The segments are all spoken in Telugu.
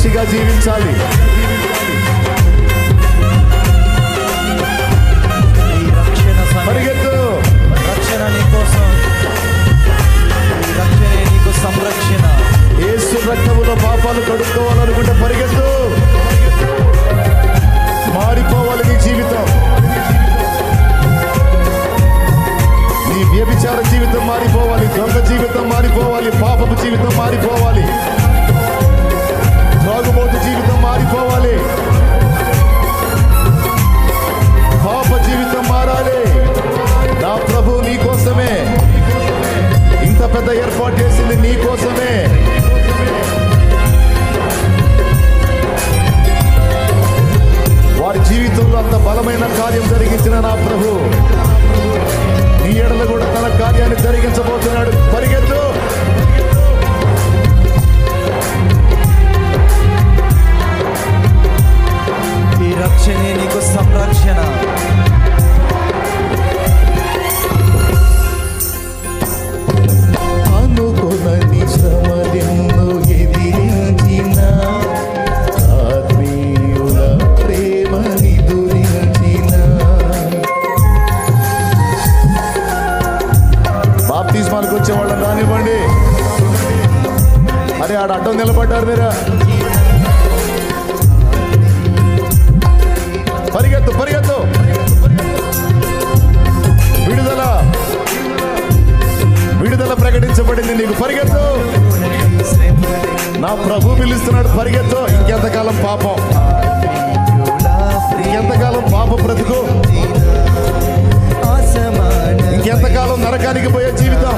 సాక్షిగా జీవించాలి. పరిగెత్తు. రక్షణ నీకోసం, ఈ రక్షణే నీకు సంరక్షణ. యేసు రక్తములో పాపాలు కడుక్కోవాలనుకుంటే పరిగెత్తు. మారిపోవాలి నీ జీవితం. నీ వ్యభిచార జీవితం మారిపోవాలి, దొంగ జీవితం మారిపోవాలి, పాపపు జీవితం మారిపోవాలి, త్రాగుబోతు జీవితం మారిపోవాలి, పాప జీవితం మారాలి. నా ప్రభు నీ కోసమే ఇంత పెద్ద ఏర్పాటు చేసింది, నీ కోసమే. వారి జీవితంలో అంత బలమైన కార్యం జరిగించిన నా ప్రభు నీ ఎడల కూడా తన కార్యాన్ని జరిగించబోతున్నాడు. పరిగెత్తు. ఈ రక్షణే నీకు సంరక్షణ. అనుకోని శ్రమలెన్నో ఎదిరించిన ఆత్మీయుల ప్రేమని దురించిన. బాప్తిస్మాలకు వచ్చే వాళ్ళని రానివ్వండి. అరే ఆడ అడ్డం నిలబడ్డారు మీరు. పరిగెత్తు పరిగెత్తు. విడుదల విడుదల ప్రకటించబడింది నీకు. పరిగెత్తు. నా ప్రభు పిలుస్తున్నాడు. పరిగెత్తు. ఇంకెంతకాలం పాపం, ఇంకెంతకాలం పాప బ్రతుకు, ఇంకెంతకాలం నరకానికి పోయే జీవితం.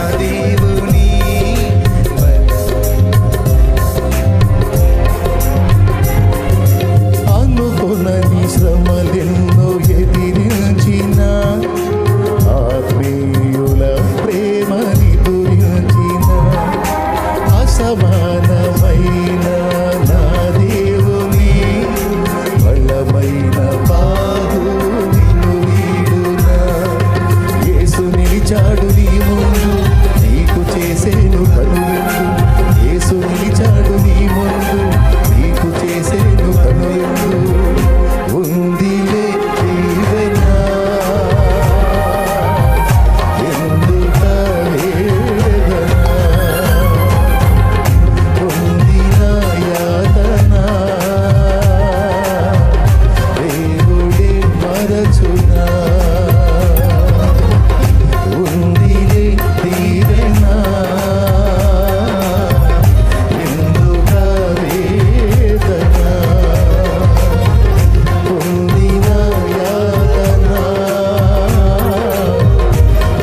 అనుకున్నది శ్రమలెన్నో ఎదిరించిన ఆత్మీయుల ప్రేమని దురించిన అసమానమైన నా దేవుని బలమైన బాహు నిన్ను వీడునా. యేసు నిలిచాడు నీ ముందు, నీకు చేసేను కనువిందు. యేసు నిలిచాడు నీ ముందు, నీకు చేసేను కనువిందు. ఉందిలే దీవెన ఎందుక వేదన, పొందిన యాతన దేవుడే మరచునా. ఉందిలే దీవెన ఎందుక వేదన, పొందిన యాతన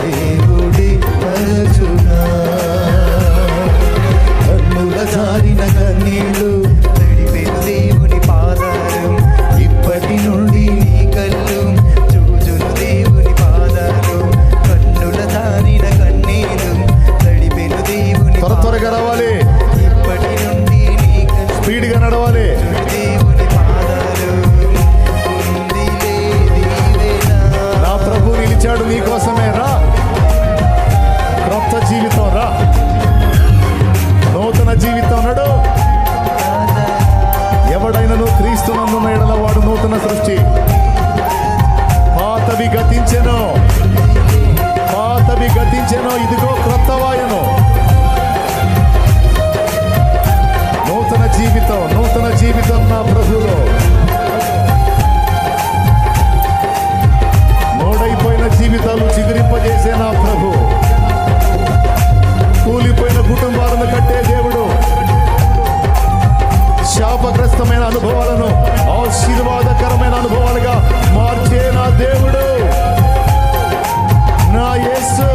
దేవుడే మరచునా. కన్నుల జారిన కన్నీళ్ళు తడిపెను దేవుని పాదాలు, ఇప్పటి నుండి నీ కళ్ళు చూచును దేవుని పాదాలు. కన్నుల జారిన కన్నీళ్ళు తడిపెను దేవుని త్వరగా రావాలి, ఇప్పటి నుండి నీ కళ్ళు స్పీడ్గా నడవాలి. దేవుని పాదాలు. ఉందిలే దీవెన. నా ప్రభు నిలిచాడు నీ కోసమే. రా, క్రొత్త జీవితం రా, నూతన జీవితం నడు. ఎవడైనను క్రీస్తునందున్న ఎడల వాడు నూతన సృష్టి. పాతవి గతించెను, పాతవి గతించెను, ఇదిగో క్రొత్తవాయను. నూతన జీవితం, నూతన జీవితం నా ప్రభులో. మోడైపోయిన జీవితాలు చిగురింపజేసే నా ప్రభు. కూలిపోయిన కుటుంబాలను కట్టే దేవుడు. శాపగ్రస్తమైన అనుభవాలను ఆశీర్వాదకరమైన అనుభవాలుగా మార్చే నా దేవుడు, నా యేసు.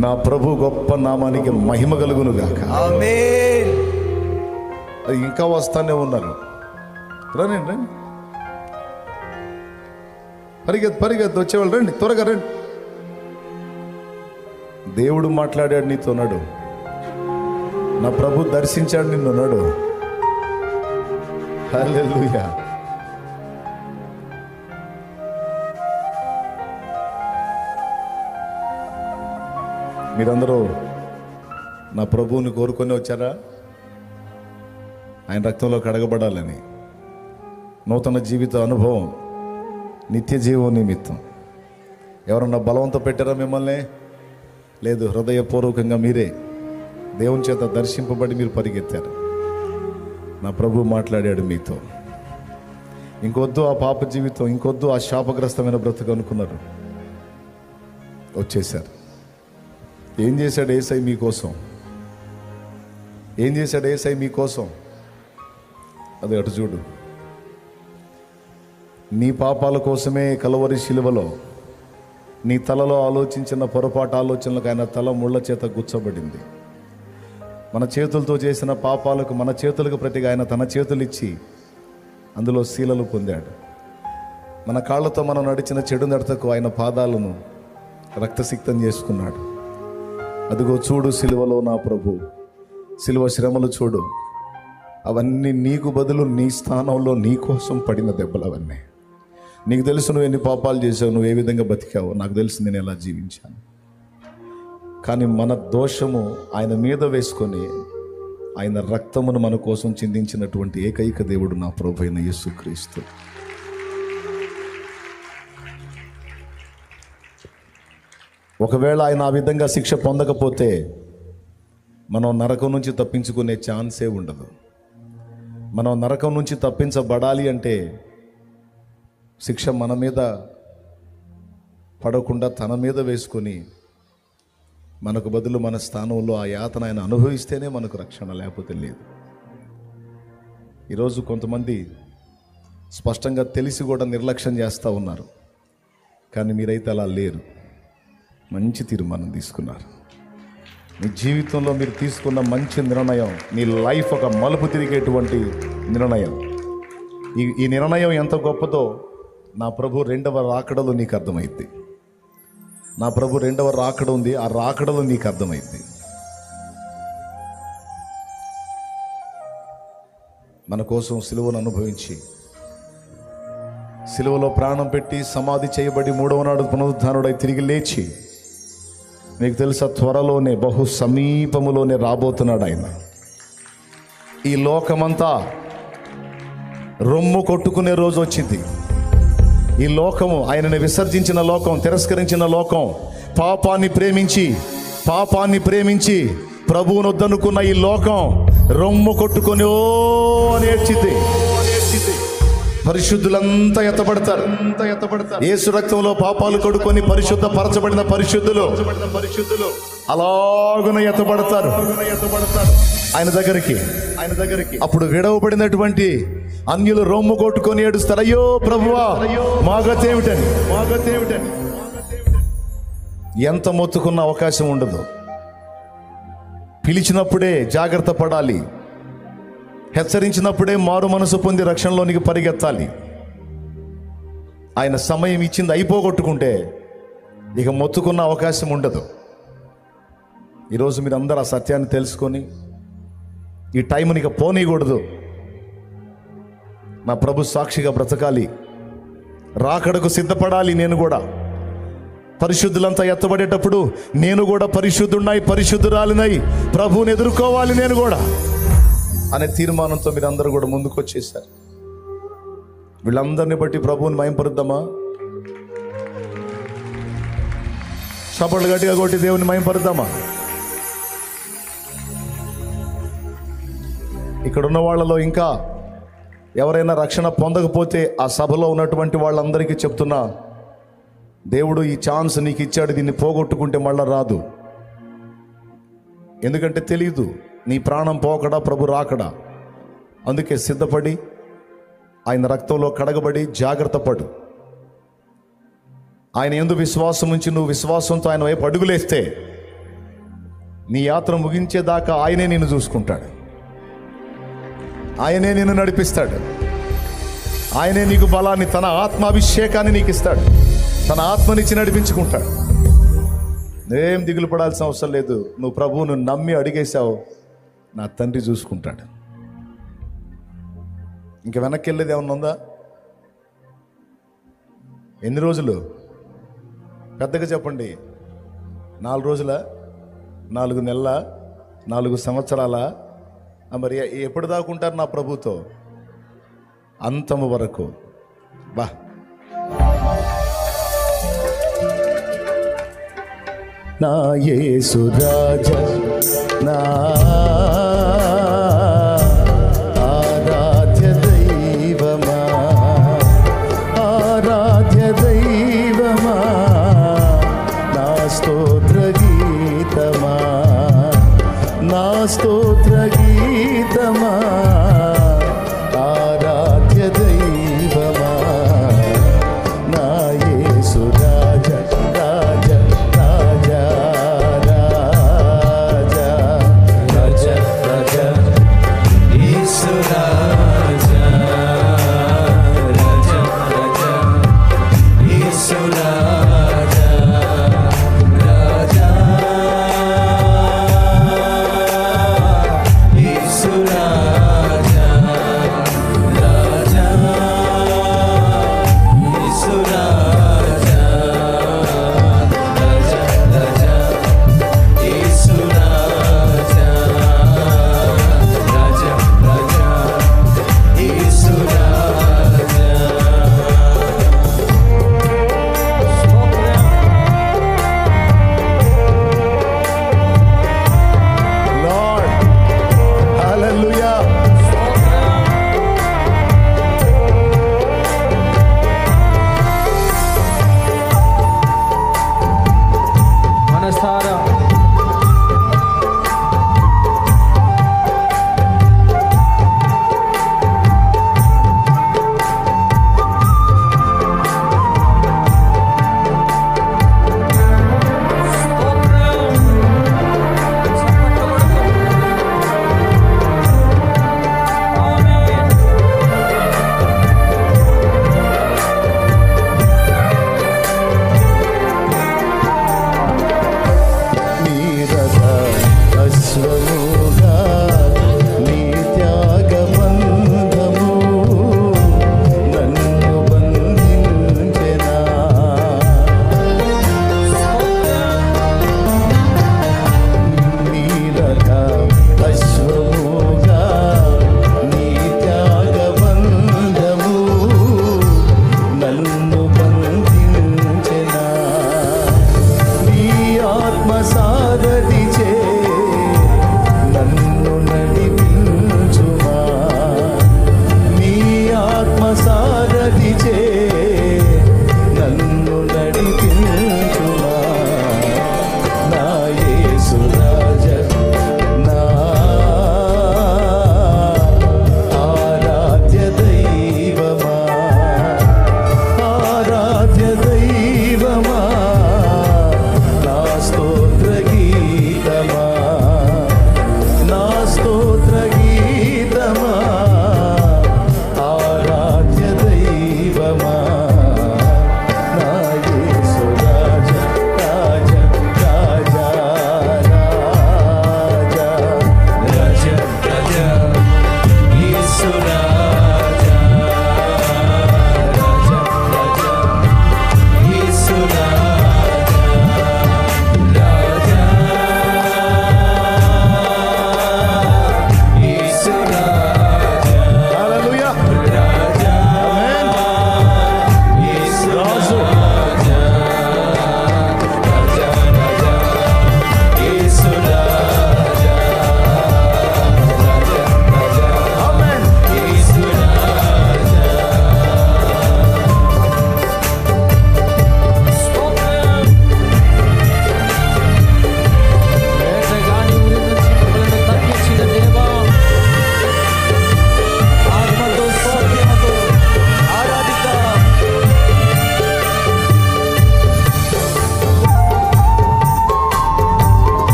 నా ప్రభు గొప్ప నామానికి మహిమ కలుగును గాక. ఆమేన్. అది ఇంకా వస్తానే ఉన్నారు. రండి రండి, పరిగెత్తు వచ్చేవాళ్ళు రండి, త్వరగా రండి. దేవుడు మాట్లాడాడు నీతో నాడు. నా ప్రభు దర్శించాడు నిన్ను నాడు. హల్లెలూయా. మీరందరూ నా ప్రభువుని కోరుకొని వచ్చారా? ఆయన రక్తంలో కడగబడాలని, నూతన జీవిత అనుభవం, నిత్య జీవం నిమిత్తం. ఎవరన్నా బలవంతం పెట్టారా మిమ్మల్ని? లేదు, హృదయపూర్వకంగా మీరే దేవుని చేత దర్శింపబడి మీరు పరిగెత్తారు. నా ప్రభు మాట్లాడాడు మీతో. ఇంకొద్దు ఆ పాప జీవితం, ఇంకొద్దు ఆ శాపగ్రస్తమైన బ్రతుకు అనుకున్నారు. వచ్చేశారు. ఏం చేశాడు యేసయ్య మీకోసం? ఏం చేశాడు యేసయ్య మీకోసం? అది అటు చూడు. నీ పాపాల కోసమే కలువరి శిలువలో నీ తలలో ఆలోచించిన పొరపాటు ఆలోచనలకు ఆయన తల ముళ్ళ చేత గుచ్చబడింది. మన చేతులతో చేసిన పాపాలకు మన చేతులకు ప్రతిగా ఆయన తన చేతులు ఇచ్చి అందులో శీలలు పొందాడు. మన కాళ్ళతో మనం నడిచిన చెడు నడతకు ఆయన పాదాలను రక్తసిక్తం చేసుకున్నాడు. అదిగో చూడు సిలువలో నా ప్రభు, సిలువ శ్రమలు చూడు. అవన్నీ నీకు బదులు నీ స్థానంలో నీ కోసం పడిన దెబ్బలు అవన్నీ. నీకు తెలుసు నువ్వు ఎన్ని పాపాలు చేసావు, నువ్వు ఏ విధంగా బతికావు. నాకు తెలుసు నేను ఎలా జీవించాను. కానీ మన దోషము ఆయన మీద వేసుకొని ఆయన రక్తమును మన కోసం చిందించినటువంటి ఏకైక దేవుడు నా ప్రభు అయిన యేసుక్రీస్తు. ఒకవేళ ఆయన ఆ విధంగా శిక్ష పొందకపోతే మనం నరకం నుంచి తప్పించుకునే ఛాన్సే ఉండదు. మనం నరకం నుంచి తప్పించబడాలి అంటే శిక్ష మన మీద పడకుండా తన మీద వేసుకొని మనకు బదులు మన స్థానంలో ఆ యాతన ఆయన అనుభవిస్తేనే మనకు రక్షణ, లేకపోతే లేదు. ఈరోజు కొంతమంది స్పష్టంగా తెలిసి కూడా నిర్లక్ష్యం చేస్తూ ఉన్నారు. కానీ మీరైతే అలా లేరు. మంచి తీర్మానం తీసుకున్నారు. మీ జీవితంలో మీరు తీసుకున్న మంచి నిర్ణయం, మీ లైఫ్ ఒక మలుపు తిరిగేటువంటి నిర్ణయం. ఈ నిర్ణయం ఎంత గొప్పదో నా ప్రభు రెండవ రాకడలో నీకు అర్థమైంది. నా ప్రభు రెండవ రాకడ ఉంది, ఆ రాకడలో నీకు అర్థమైంది. మన కోసం సిలువను అనుభవించి, సిలువలో ప్రాణం పెట్టి సమాధి చేయబడి మూడవ నాడు పునరుద్ధానుడై తిరిగి లేచి, మీకు తెలుసా త్వరలోనే బహు సమీపములోనే రాబోతున్నాడు ఆయన. ఈ లోకమంతా రొమ్ము కొట్టుకునే రోజు వచ్చింది. ఈ లోకము, ఆయనని విసర్జించిన లోకం, తిరస్కరించిన లోకం, పాపాన్ని ప్రేమించి ప్రభువును వద్దనుకున్న ఈ లోకం రొమ్ము కొట్టుకొని ఓ అని ఏడ్చింది. పరిశుద్ధులంతా ఎత్తబడతారు. యేసు రక్తంలో పాపాలు కొడుకొని పరిశుద్ధ పరచబడిన పరిశుద్ధులు అలాగున ఎత్తబడతారు ఆయన దగ్గరికి. అప్పుడు విడవబడినటువంటి అన్యులు రొమ్ము కొట్టుకొని ఏడుస్తారు, అయ్యో ప్రభువా మా గతేమిటని. ఎంత మొత్తుకున్న అవకాశం ఉండదు. పిలిచినప్పుడే జాగ్రత్త పడాలి, హెచ్చరించినప్పుడే మారు మనసు పొంది రక్షణలోనికి పరిగెత్తాలి. ఆయన సమయం ఇచ్చింది అయిపోగొట్టుకుంటే ఇక మొత్తుకున్న అవకాశం ఉండదు. ఈరోజు మీరు అందరూ ఆ సత్యాన్ని తెలుసుకొని ఈ టైంని ఇక పోనీయకూడదు. నా ప్రభు సాక్షిగా బ్రతకాలి, రాకడకు సిద్ధపడాలి. నేను కూడా పరిశుద్ధులంతా ఎత్తబడేటప్పుడు నేను కూడా పరిశుద్ధురాలినై ప్రభువుని ఎదుర్కోవాలి నేను కూడా అనే తీర్మానంతో మీరు అందరూ కూడా ముందుకు వచ్చేసారు. వీళ్ళందరినీ బట్టి ప్రభువుని మహింపరుద్దామా? చప్పట్లు గట్టిగా కొట్టి దేవుని మహింపరుద్దామా? ఇక్కడ ఉన్న వాళ్ళలో ఇంకా ఎవరైనా రక్షణ పొందకపోతే ఆ సభలో ఉన్నటువంటి వాళ్ళందరికీ చెప్తున్నా, దేవుడు ఈ ఛాన్స్ నీకు ఇచ్చాడు, దీన్ని పోగొట్టుకుంటే మళ్ళా రాదు. ఎందుకంటే తెలియదు నీ ప్రాణం పోకడా ప్రభు రాకడా. అందుకే సిద్ధపడి ఆయన రక్తంలో కడగబడి జాగ్రత్త పడు. ఆయన యందు విశ్వాసం ఉంచి నువ్వు విశ్వాసంతో ఆయన వైపు అడుగులేస్తే నీ యాత్ర ముగించేదాకా ఆయనే నిన్ను చూసుకుంటాడు, ఆయనే నిన్ను నడిపిస్తాడు, ఆయనే నీకు బలాన్ని, తన ఆత్మాభిషేకాన్ని నీకు ఇస్తాడు, తన ఆత్మనిచ్చి నడిపించుకుంటాడు. ఏం దిగులు పడాల్సిన అవసరం లేదు. నువ్వు ప్రభువును నమ్మి అడిగేశావు, నా తండ్రి చూసుకుంటాడు. ఇంక వెనక్కి వెళ్ళేది ఏమన్నా ఉందా? ఎన్ని రోజులు? పెద్దగా చెప్పండి. 4 రోజుల, 4 నెలల, 4 సంవత్సరాల? మరి ఎప్పుడు దాకుంటారు నా ప్రభుతో? అంతము వరకు. బా, నా యేసు రాజా, నా ఆరాధ్య దైవమా, ఆరాధ్య దైవమా, నా స్తోత్ర గీతమా, నా స్తోత్ర గీతమా, ఆరాధ్య దైవమా, నా యేసు రాజా, రాజా, రాజా, రాజా, రాజా, రాజా, యేసు రాజా, రాజా, రాజా, యేసు రాజా, రాజా,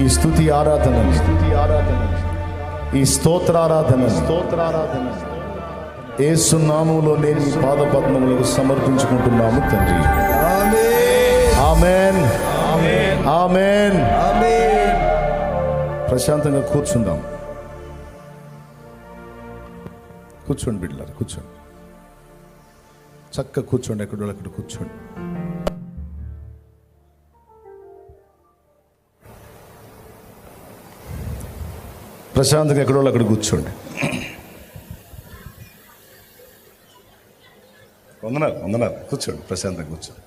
ఈ స్తుతి ఆరాధన ఈ స్తోత్రారాధన యేసు నామములో నేను పాద పద్మములకు సమర్పించుకుంటున్నాము తండ్రి. ఆమేన్ ఆమేన్ ఆమేన్. ప్రశాంతంగా కూర్చుందాం. కూర్చోండి బిడ్డలారా, కూర్చోండి. చక్కగా కూర్చోండి. అక్కడ కూర్చోండి. ప్రశాంతంగా ఎక్కడో అక్కడ కూర్చోండి. వందనాలు. కూర్చోండి, ప్రశాంతంగా కూర్చోండి.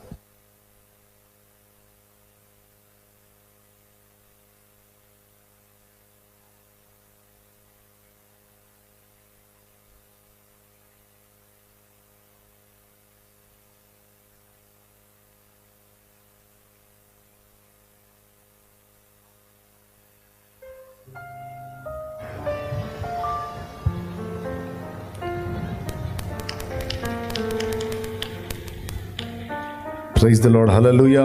Praise the lord. హల్లెలూయా.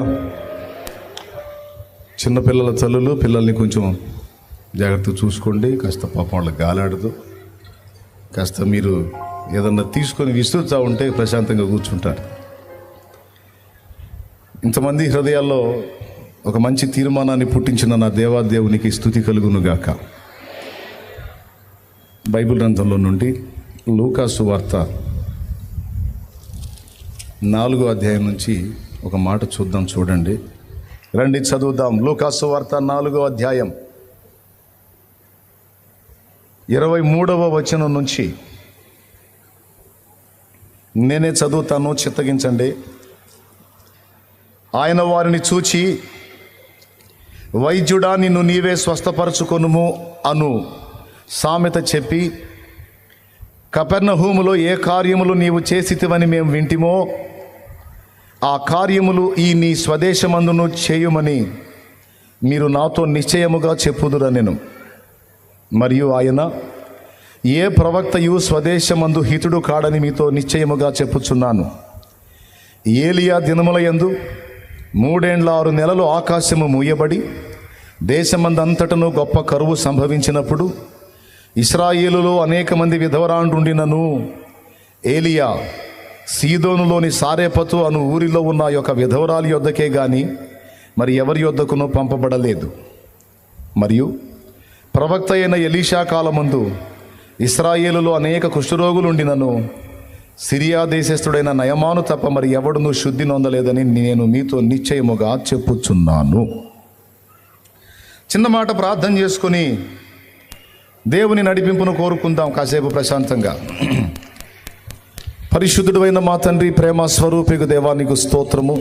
చిన్నపిల్లల తల్లులు పిల్లల్ని కొంచెం జాగ్రత్తగా చూసుకోండి. కాస్త పాపం వాళ్ళకి గాలాడదు. కాస్త మీరు ఏదన్నా తీసుకొని విసురుతూ ఉంటే ప్రశాంతంగా కూర్చుంటారు. ఇంతమంది హృదయాల్లో ఒక మంచి తీర్మానాన్ని పుట్టించిన నా దేవాదేవునికి స్తుతి కలుగును గాక. బైబిల్ గ్రంథంలో నుండి లూకా సువార్త 4వ అధ్యాయం నుంచి ఒక మాట చూద్దాం. చూడండి, రండి చదువుదాం. లూకా సువార్త 4వ అధ్యాయం 23వ వచనం నుంచి నేనే చదువుతాను, చిత్తగించండి. ఆయన వారిని చూచి, వైద్యుడా నిన్ను నీవే స్వస్థపరచుకొనుము అను సామెత చెప్పి, కపెర్నహూములో ఏ కార్యములు నీవు చేసితివని మేము వింటిమో ఆ కార్యములు ఈ నీ స్వదేశమందును చేయుమని మీరు నాతో నిశ్చయముగా చెప్పుదురనెను. మరియు ఆయన, ఏ ప్రవక్తయు స్వదేశమందు హితుడు కాడని మీతో నిశ్చయముగా చెప్పుచున్నాను. ఏలియా దినములయందు 3 నెలలు ఆకాశము మూయబడి దేశమందంతటను గొప్ప కరువు సంభవించినప్పుడు ఇశ్రాయేలులో అనేక మంది విధవరాండుండినను ఏలియా సీదోనులోని సారేపతు అను ఊరిలో ఉన్న యొక్క విధవరాలి యొద్దకే గాని మరి ఎవరి యొద్దకునూ పంపబడలేదు. మరియు ప్రవక్త అయిన ఎలీషా కాలమందు ఇశ్రాయేలులో అనేక కుష్ఠరోగులుండినను సిరియా దేశస్థుడైన నయమాను తప్ప మరి ఎవడునూ శుద్ధి నొందలేదని నేను మీతో నిశ్చయముగా చెప్పుచున్నాను. చిన్న మాట ప్రార్థన చేసుకుని దేవుని నడిపింపును కోరుకుందాం కాసేపు ప్రశాంతంగా. పరిశుద్ధుడైన మా తండ్రి, ప్రేమ స్వరూపికు దేవానికి స్తోత్రము.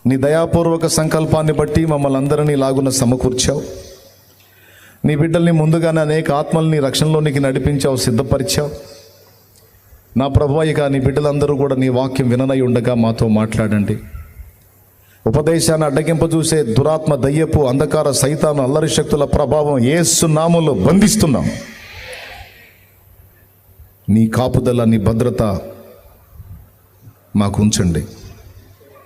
నీ దయాపూర్వక సంకల్పాన్ని బట్టి మమ్మల్ని అందరినీ లాగున సమకూర్చావు. నీ బిడ్డల్ని ముందుగానే అనేక ఆత్మల్ని రక్షణలోనికి నడిపించావు, సిద్ధపరిచావు. నా ప్రభువా, ఇక నీ బిడ్డలందరూ కూడా నీ వాక్యం విననై ఉండగా మాతో మాట్లాడండి. ఉపదేశాన్ని అడ్డగింప చూసే దురాత్మ, దయ్యపు, అంధకార, సైతాను, అల్లరి శక్తుల ప్రభావం యేసు నామములో బంధిస్తున్నాం. నీ కాపుదల, నీ భద్రత మాకు ఉంచండి.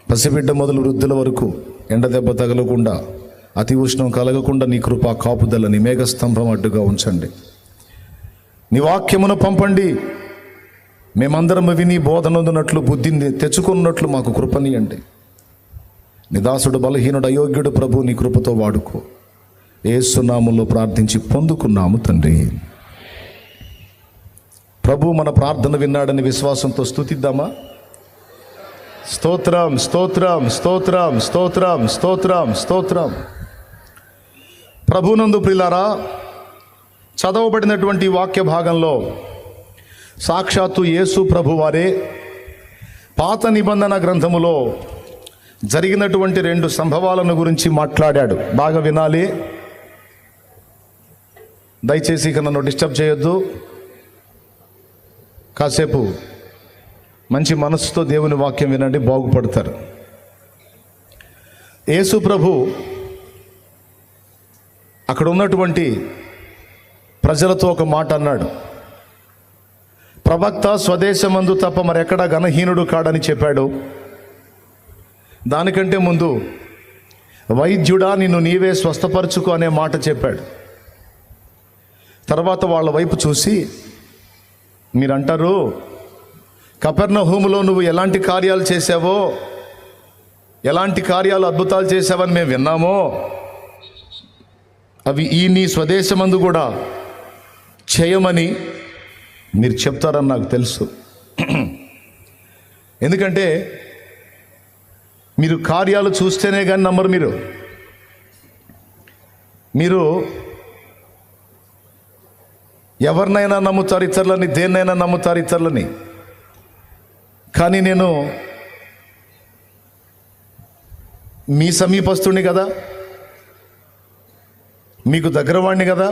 పసిబిడ్డ మొదలు వృద్ధుల వరకు ఎండ దెబ్బ తగలకుండా, అతి ఉష్ణం కలగకుండా నీ కృపా కాపుదల, నీ మేఘస్తంభం అడ్డుగా ఉంచండి. నీ వాక్యమును పంపండి. మేమందరం విని బోధనొందినట్లు, బుద్ధిని తెచ్చుకున్నట్లు మాకు కృపనియండి. నిదాసుడు, బలహీనుడు, అయోగ్యుడు ప్రభు నీ కృపతో వాడుకో. యేసు నామములో ప్రార్థించి పొందుకున్నాము తండ్రి. ప్రభు మన ప్రార్థన విన్నాడని విశ్వాసంతో స్తుతిద్దామా? స్తోత్రం, స్తోత్రం, స్తోత్రం, స్తోత్రం, స్తోత్రం, స్తోత్రం. ప్రభునందు ప్రియులారా, చదవబడినటువంటి వాక్య భాగంలో సాక్షాత్తు యేసు ప్రభువారే పాత నిబంధన గ్రంథములో జరిగినటువంటి 2 సంభవాలను గురించి మాట్లాడాడు. బాగా వినాలి, దయచేసి ఇక నన్ను డిస్టర్బ్ చేయొద్దు. కాసేపు మంచి మనసుతో దేవుని వాక్యం వినండి, బాగుపడతారు. యేసు ప్రభు అక్కడ ఉన్నటువంటి ప్రజలతో ఒక మాట అన్నాడు. ప్రవక్త స్వదేశమందు తప్ప మరెక్కడా ఘనహీనుడు కాడని చెప్పాడు. దానికంటే ముందు వైద్యుడా నిన్ను నీవే స్వస్థపరచుకో అనే మాట చెప్పాడు. తర్వాత వాళ్ళ వైపు చూసి మీరంటారు, కపెర్నహూములో నువ్వు ఎలాంటి కార్యాలు చేశావో, ఎలాంటి కార్యాలు అద్భుతాలు చేశావని మేము విన్నామో, అవి ఈ నీ స్వదేశమందు కూడా చేయమని మీరు చెప్తారని నాకు తెలుసు. ఎందుకంటే మీరు కార్యాలు చూస్తేనే కానీ నమ్మరు. మీరు ఎవరినైనా నమ్ముతారు ఇతరులని, దేన్నైనా నమ్ముతారు ఇతరులని. కానీ నేను మీ సమీపస్తుని కదా, మీకు దగ్గరవాణ్ణి కదా,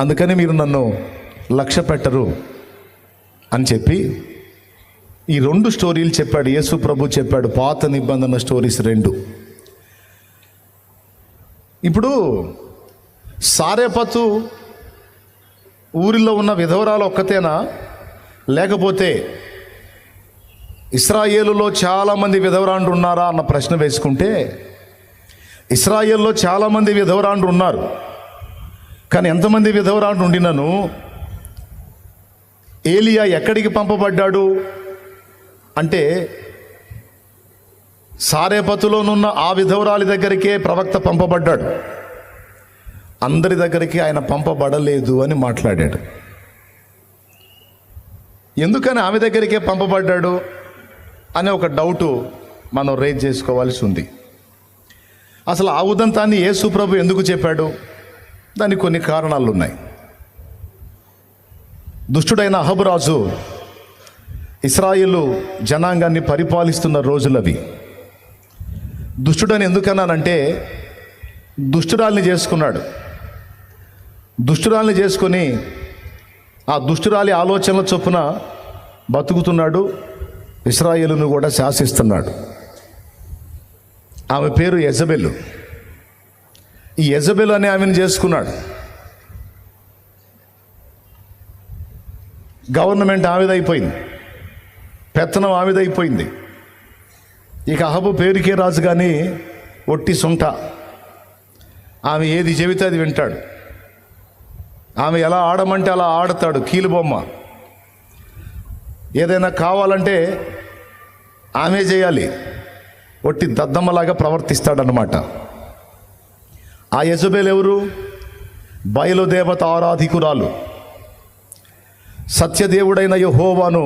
అందుకని మీరు నన్ను లక్ష్య పెట్టరు అని చెప్పి ఈ 2 స్టోరీలు చెప్పాడు. యేసు ప్రభు చెప్పాడు, పాత నిబంధన స్టోరీస్ 2. ఇప్పుడు సారేపతు ఊరిలో ఉన్న విధవరాలు ఒక్కతేనా, లేకపోతే ఇశ్రాయేలులో చాలామంది విధవరాండ్రు ఉన్నారా అన్న ప్రశ్న వేసుకుంటే, ఇశ్రాయేల్లో చాలామంది విధవరాండ్రు ఉన్నారు. కానీ ఎంతమంది విధవరాండ్రు ఉండినను ఏలియా ఎక్కడికి పంపబడ్డాడు అంటే, సారేపతులోనున్న ఆ విధవరాలి దగ్గరికే ప్రవక్త పంపబడ్డాడు. అందరి దగ్గరికి ఆయన పంపబడలేదు అని మాట్లాడాడు. ఎందుకని ఆమె దగ్గరికే పంపబడ్డాడు అనే ఒక డౌటు మనం రేజ్ చేసుకోవాల్సి ఉంది. అసలు ఆ ఉదంతాన్ని యేసు ప్రభు ఎందుకు చెప్పాడు? దానికి కొన్ని కారణాలు ఉన్నాయి. దుష్టుడైన అహబు రాజు ఇశ్రాయేలు జనాంగాన్ని పరిపాలిస్తున్న రోజులవి. దుష్టుడని ఎందుకన్నానంటే, దుష్టురాల్ని చేసుకున్నాడు. దుష్టురాల్ని చేసుకొని ఆ దుష్టురాలి ఆలోచనల చొప్పున బతుకుతున్నాడు. ఇశ్రాయేలును కూడా శాసిస్తున్నాడు. ఆమె పేరు యెజబెలు. ఈ యెజబెలు అనే ఆమెను చేసుకున్నాడు. గవర్నమెంట్ ఆమెదైపోయింది, పెత్తనం ఆమెదైపోయింది. ఇక అహబు పేరుకే రాజు కానీ ఒట్టి సుంట. ఆమె ఏది చెబితే అది వింటాడు. ఆమె ఎలా ఆడమంటే అలా ఆడతాడు, కీలుబొమ్మ. ఏదైనా కావాలంటే ఆమె చేయాలి, ఒట్టి దద్దమ్మలాగా ప్రవర్తిస్తాడనమాట. ఆ యెజబెలు ఎవరు? బయలుదేవత ఆరాధికురాలు. సత్యదేవుడైన యెహోవాను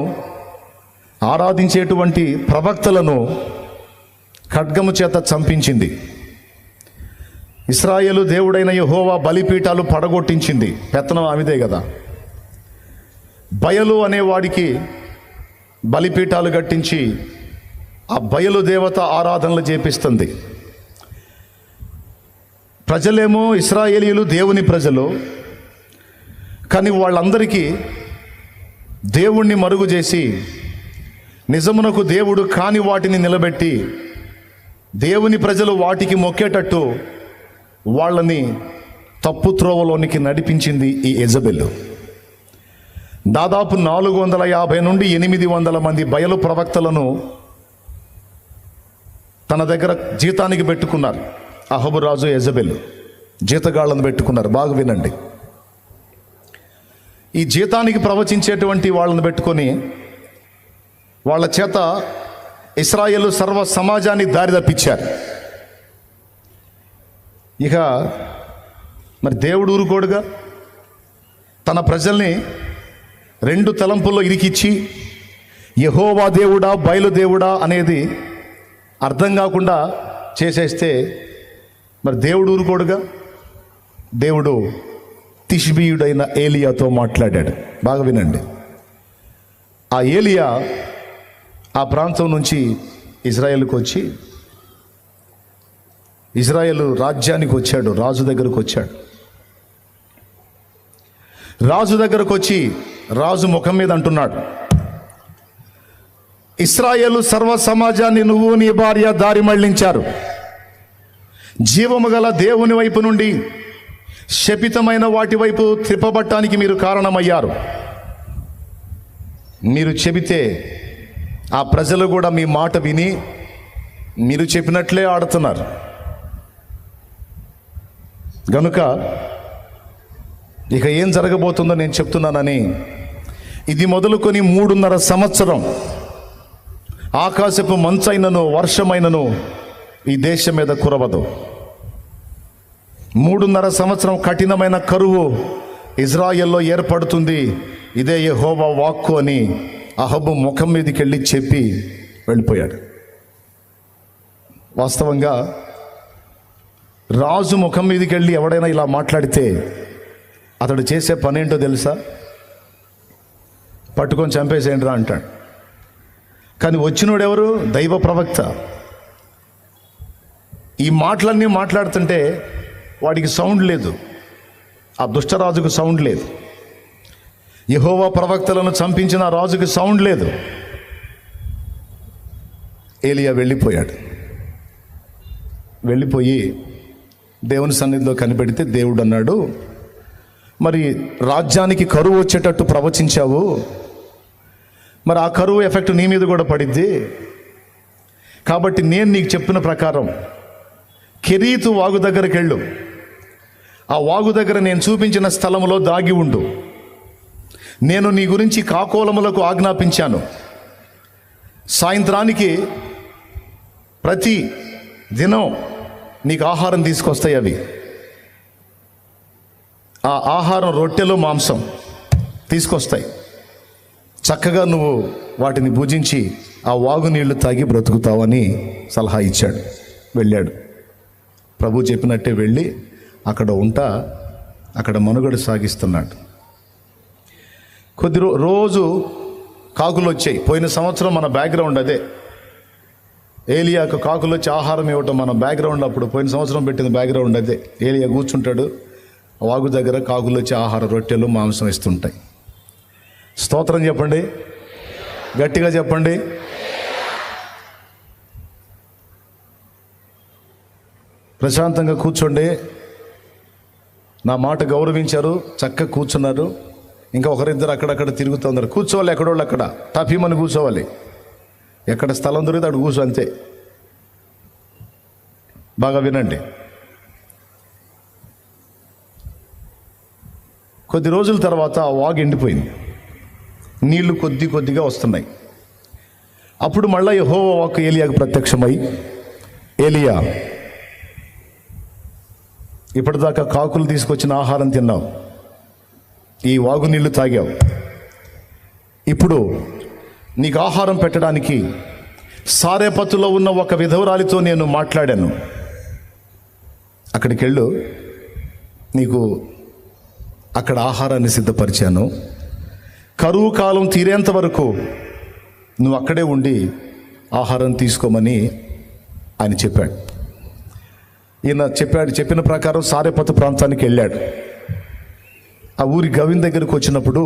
ఆరాధించేటువంటి ప్రవక్తలను ఖడ్గము చేత చంపించింది. ఇశ్రాయేలు దేవుడైన యెహోవా బలిపీఠాలు పడగొట్టించింది. పెత్తనం ఆమెదే కదా. బయలు అనేవాడికి బలిపీఠాలు కట్టించి ఆ బయలు దేవత ఆరాధనలు చేపిస్తుంది. ప్రజలేమో ఇశ్రాయేలీయులు దేవుని ప్రజలు, కానీ వాళ్ళందరికీ దేవుణ్ణి మరుగు చేసి నిజమునకు దేవుడు కాని వాటిని నిలబెట్టి దేవుని ప్రజలు వాటికి మొక్కేటట్టు వాళ్ళని తప్పు త్రోవలోనికి నడిపించింది ఈ యెజబెలు. దాదాపు 450 నుండి 800 మంది బయలు ప్రవక్తలను తన దగ్గర జీతానికి పెట్టుకున్నారు. అహబు రాజు యెజబెలు జీతగాళ్లను పెట్టుకున్నారు. బాగా వినండి. ఈ జీతానికి ప్రవచించేటువంటి వాళ్ళని పెట్టుకొని వాళ్ళ చేత ఇశ్రాయేలు సర్వ సమాజాన్ని దారి తప్పించారు. ఇక మరి దేవుడు ఊరుకోడుగా, తన ప్రజల్ని 2 తలంపుల్లో ఇరికిచ్చి యెహోవా దేవుడా బయలుదేవుడా అనేది అర్థం కాకుండా చేసేస్తే మరి దేవుడు ఊరుకోడుగా. దేవుడు తిష్బీయుడైన ఏలియాతో మాట్లాడాడు. బాగా వినండి. ఆ ఏలియా ఆ ప్రాంతం నుంచి ఇజ్రాయేలుకు వచ్చి ఇజ్రాయేలు రాజ్యానికి వచ్చాడు. రాజు దగ్గరకు వచ్చాడు. రాజు దగ్గరకు వచ్చి రాజు ముఖం మీద అంటున్నాడు, ఇశ్రాయేలు సర్వ సమాజాన్ని నువ్వు నీ భార్య దారి మళ్లించారు. జీవము గల దేవుని వైపు నుండి శపితమైన వాటి వైపు త్రిప్పబట్టానికి మీరు కారణమయ్యారు. మీరు చెబితే ఆ ప్రజలు కూడా మీ మాట విని మీరు చెప్పినట్లే ఆడుతున్నారు. గనుక ఇక ఏం జరగబోతుందో నేను చెప్తున్నానని, ఇది మొదలుకొని 3.5 సంవత్సరం ఆకాశపు మంచైనను వర్షమైనను ఈ దేశం మీద కురవదు. 3.5 సంవత్సరం కఠినమైన కరువు ఇజ్రాయెల్లో ఏర్పడుతుంది. ఇదే యెహోవా వాక్కు అని అహబు ముఖం మీదకి వెళ్ళి చెప్పి వెళ్ళిపోయాడు. వాస్తవంగా రాజు ముఖం మీదకి వెళ్ళి ఎవడైనా ఇలా మాట్లాడితే అతడు చేసే పనేంటో తెలుసా? పట్టుకొని చంపేసేయండి రా అంటాడు. కానీ వచ్చినోడు ఎవరు? దైవ ప్రవక్త. ఈ మాటలన్నీ మాట్లాడుతుంటే వాడికి సౌండ్ లేదు, ఆ దుష్టరాజుకు సౌండ్ లేదు. యెహోవా ప్రవక్తలను చంపించిన రాజుకి సౌండ్ లేదు. ఏలియా వెళ్ళిపోయి దేవుని సన్నిధిలో కనిపెడితే దేవుడు అన్నాడు, మరి రాజ్యానికి కరువు వచ్చేటట్టు ప్రవచించావు, మరి ఆ కరువు ఎఫెక్ట్ నీ మీద కూడా పడిద్ది. కాబట్టి నేను నీకు చెప్పిన ప్రకారం కెరీతు వాగు దగ్గరికి వెళ్ళు, ఆ వాగు దగ్గర నేను చూపించిన స్థలంలో దాగి ఉండు. నేను నీ గురించి కాకోలములకు ఆజ్ఞాపించాను. సాయంత్రానికి ప్రతి దినం నీకు ఆహారం తీసుకొస్తాయి. అవి ఆ ఆహారం రొట్టెలు మాంసం తీసుకొస్తాయి. చక్కగా నువ్వు వాటిని భుజించి ఆ వాగు నీళ్లు తాగి బ్రతుకుతావని సలహా ఇచ్చాడు. వెళ్ళాడు. ప్రభు చెప్పినట్టే వెళ్ళి అక్కడ మనుగడ సాగిస్తున్నాడు. రోజు కాకులు వచ్చాయి. పోయిన సంవత్సరం మన బ్యాక్గ్రౌండ్ అదే. ఏలియాకు కాకులు వచ్చి ఆహారం ఇవ్వటం మన బ్యాక్గ్రౌండ్. అప్పుడు పోయిన సంవత్సరం పెట్టిన బ్యాక్గ్రౌండ్ అదే. ఏలియా కూర్చుంటాడు, వాగు దగ్గర కాకులు వచ్చి ఆహార రొట్టెలు మాంసం ఇస్తుంటాయి. స్తోత్రం చెప్పండి, గట్టిగా చెప్పండి. ప్రశాంతంగా కూర్చోండి. నా మాట గౌరవించారు, చక్కగా కూర్చున్నారు. ఇంకా ఒకరిద్దరు అక్కడక్కడ తిరుగుతున్నారు. కూర్చోవాలి, ఎక్కడోళ్ళు అక్కడ టఫీమని కూర్చోవాలి. ఎక్కడ స్థలం దొరికితే అక్కడ కూర్చో, అంతే. బాగా వినండి. కొద్ది రోజుల తర్వాత ఆ వాగు ఎండిపోయింది. నీళ్లు కొద్దిగా వస్తున్నాయి. అప్పుడు మళ్ళా యెహోవా వాక్కు ఏలియాకు ప్రత్యక్షమై, ఏలియా, ఇప్పటిదాకా కాకులు తీసుకొచ్చిన ఆహారం తిన్నావు, ఈ వాగు నీళ్లు తాగావు. ఇప్పుడు నీకు ఆహారం పెట్టడానికి సారేపతులో ఉన్న ఒక విధవరాలితో నేను మాట్లాడాను. అక్కడికి వెళ్ళు, నీకు అక్కడ ఆహారాన్ని సిద్ధపరిచాను. కరువు కాలం తీరేంత వరకు నువ్వు అక్కడే ఉండి ఆహారం తీసుకోమని ఆయన చెప్పాడు. చెప్పిన ప్రకారం సారేపతు ప్రాంతానికి వెళ్ళాడు. ఆ ఊరి గవిన్ దగ్గరకు వచ్చినప్పుడు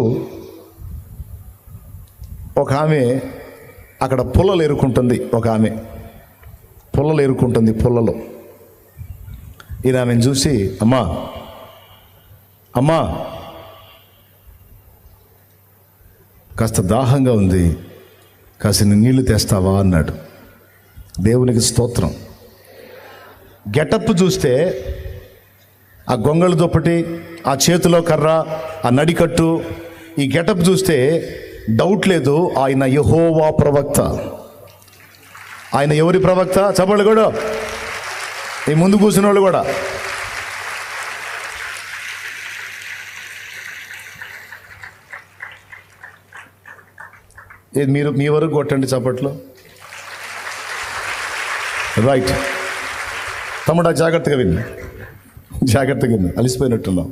ఒక ఆమె అక్కడ పుల్లలు ఏరుకుంటుంది. పుల్లలో ఈయన ఆమెను చూసి, అమ్మా కాస్త దాహంగా ఉంది, కాసిన నీళ్లు తెస్తావా అన్నాడు. దేవునికి స్తోత్రం. గెటప్ చూస్తే ఆ గొంగళి దుప్పటి, ఆ చేతిలో కర్ర, ఆ నడికట్టు, ఈ గెటప్ చూస్తే డౌట్ లేదు, ఆయన యెహోవా ప్రవక్త. ఆయన ఎవరి ప్రవక్త? చెప్పండి కూడా, ఈ ముందు కూర్చున్న వాళ్ళు కూడా. మీరు మీ వరకు కొట్టండి చప్పట్లో. రైట్. తమ్ముడా జాగ్రత్తగా విను, అలిసిపోయినట్టున్నాం.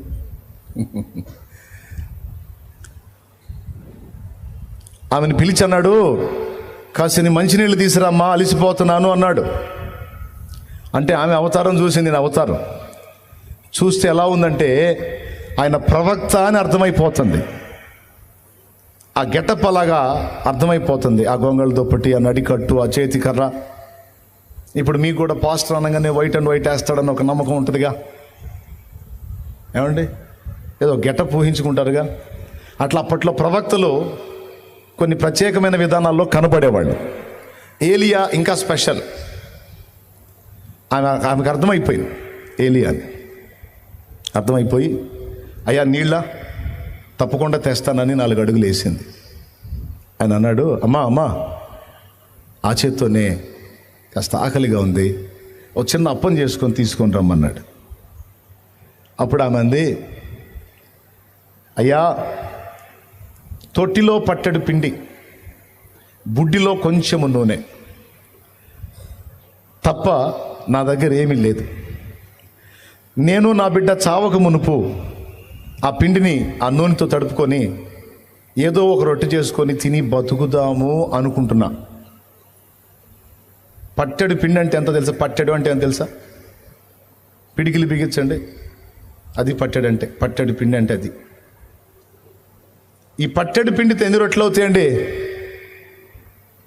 ఆమెను పిలిచి అన్నాడు, కాసిని మంచినీళ్ళు తీసుకురామ్మా, అలిసిపోతున్నాను అన్నాడు. అంటే ఆమె అవతారం చూసింది. నేను అవతారం చూస్తే ఎలా ఉందంటే ఆయన ప్రవక్త అని అర్థమైపోతుంది. ఆ గెటప్ అలాగా అర్థమైపోతుంది. ఆ గొంగళి దుప్పటి, ఆ నడికట్టు, ఆ చేతి కర్ర. ఇప్పుడు మీకు కూడా పాస్టర్ అనగానే వైట్ అండ్ వైట్ వేస్తాడని ఒక నమ్మకం ఉంటుందిగా, ఏమండి? ఏదో గెటప్ ఊహించుకుంటారుగా. అట్లా అప్పట్లో ప్రవక్తలు కొన్ని ప్రత్యేకమైన విధానాల్లో కనబడేవాళ్ళు. ఏలియా ఇంకా స్పెషల్. ఆమెకు అర్థమైపోయింది ఏలియా అని. అర్థమైపోయి అయ్యా నీళ్ళ తప్పకుండా తెస్తానని 4 అడుగులు వేసింది. ఆయన అన్నాడు, అమ్మా ఆ చేత్తోనే కాస్త ఆకలిగా ఉంది, ఒక చిన్న అప్పం చేసుకొని తీసుకొని రమ్మన్నాడు. అప్పుడు ఆమె అంది, అయ్యా తొట్టిలో పట్టెడు పిండి, బుడ్డిలో కొంచెము నూనె తప్ప నా దగ్గర ఏమీ లేదు. నేను నా బిడ్డ చావక మునుపు ఆ పిండిని ఆ నూనెతో తడుపుకొని ఏదో ఒక రొట్టె చేసుకొని తిని బతుకుదాము అనుకుంటున్నా. పట్టెడు పిండి అంటే ఎంత తెలుసా? పట్టెడు అంటే ఎంత తెలుసా? పిడికిలి బిగించండి, అది పట్టెడు అంటే. పట్టెడు పిండి అంటే అది. ఈ పట్టెడు పిండితో ఎన్ని రొట్టెలు అవుతాయండి?